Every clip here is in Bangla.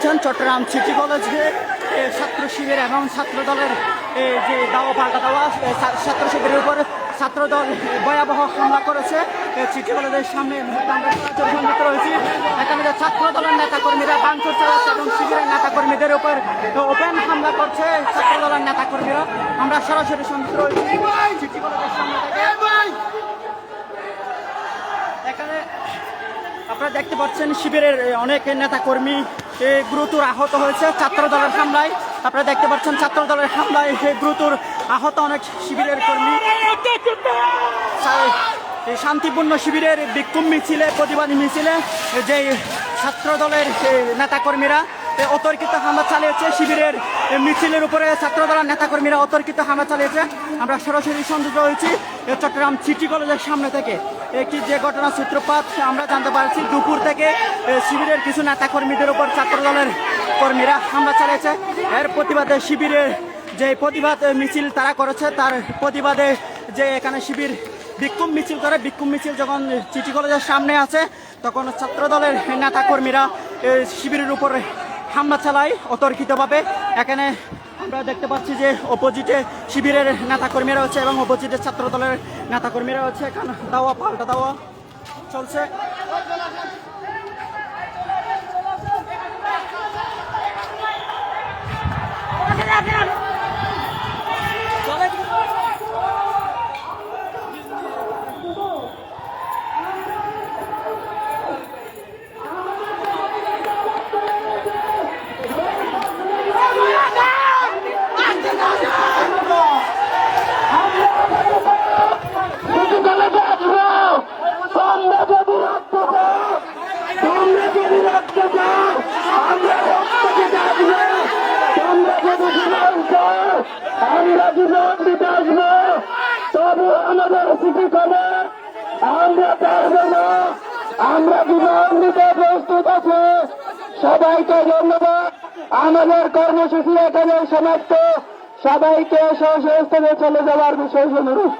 পাচ্ছেন চট্টগ্রাম সিটি কলেজে ছাত্র শিবির এবং ছাত্র দলের যে দাওয়া পাল্টা দেওয়া ছাত্র শিবিরের উপর ছাত্রদল ভয়াবহ হামলা করেছে সিটি কলেজের সামনে। আমরা সরাসরি সংযুক্ত রয়েছি। এখানে যে ছাত্র দলের নেতাকর্মীরা ভাঙচুর চালাচ্ছে এবং শিবিরের নেতাকর্মীদের উপর ওপেন হামলা করছে ছাত্র দলের নেতাকর্মীরা। আমরা সরাসরি সংযুক্ত রয়েছি সিটি কলেজের সামনে থেকে। এখানে আপনারা দেখতে পাচ্ছেন শিবিরের অনেক নেতাকর্মী গুরুতর আহত হয়েছে ছাত্র দলের হামলায়। আপনারা দেখতে পাচ্ছেন ছাত্র দলের হামলায় গুরুতর আহত অনেক শিবিরের কর্মী। শান্তিপূর্ণ শিবিরের বিক্ষোভ মিছিলে প্রতিবাদী মিছিলে যে ছাত্র দলের নেতাকর্মীরা অতর্কিত হামলা চালিয়েছে শিবিরের মিছিলের উপরে ছাত্র দলের নেতাকর্মীরা অতর্কিত হামলা চালিয়েছে। আমরা সরাসরি সংযুক্ত হয়েছি চট্টগ্রাম সিটি কলেজের সামনে থেকে। একটি যে ঘটনা সূত্রপাত আমরা জানতে পারছি দুপুর থেকে শিবিরের কিছু নেতাকর্মীদের উপর ছাত্র দলের কর্মীরা হামলা চালিয়েছে। এর প্রতিবাদে শিবিরের যে প্রতিবাদ মিছিল তারা করেছে তার প্রতিবাদে যে এখানে শিবির বিক্ষোভ মিছিল করে বিক্ষোভ মিছিল যখন সিটি কলেজের সামনে আছে তখন ছাত্র দলের নেতাকর্মীরা শিবিরের উপরে হামলা চালায় অতর্কিতভাবে। এখানে আমরা দেখতে পাচ্ছি যে অপোজিটে শিবিরের নেতাকর্মীরা হচ্ছে এবং অপোজিটে ছাত্র দলের নেতাকর্মীরা হচ্ছে। এখানে দাওয়া পাল্টা দাওয়া চলছে। আমরা জীবন দিতে আসবো তবু আমাদের স্মৃতি করে আমরা পারবো না। আমরা জীবন দিতে প্রস্তুত আছে। সবাইকে ধন্যবাদ। আমাদের কর্মসূচি এখানে সমাপ্ত। সবাইকে স্বস্থানে চলে যাওয়ার বিষয় অনুরোধ।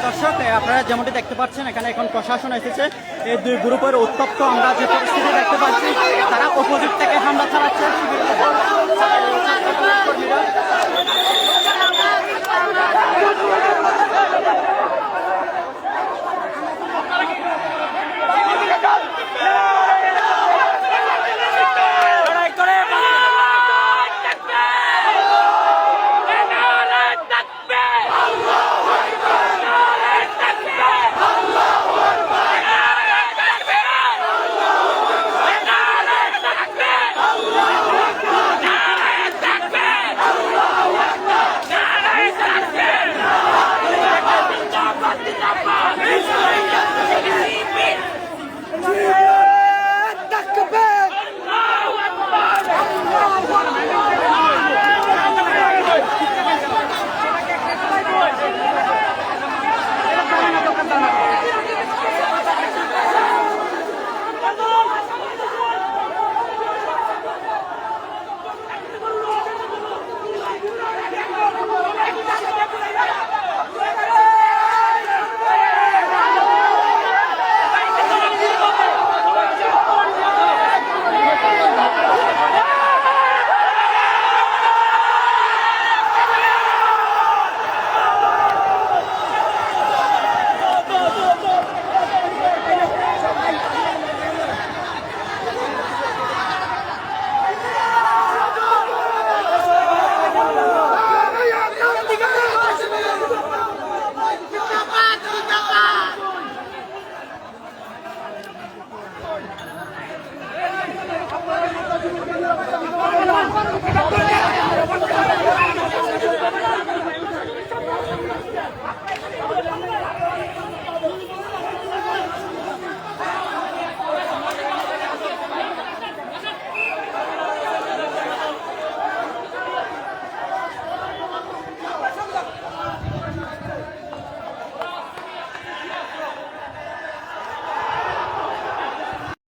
দর্শক আপনারা যেমনটি দেখতে পাচ্ছেন এখানে এখন প্রশাসন এসেছে। এই দুই গ্রুপের উত্তপ্ত আমরা যে পরিস্থিতি দেখতে পাচ্ছি তারা অপোজিট থেকে হামলা চালাচ্ছে।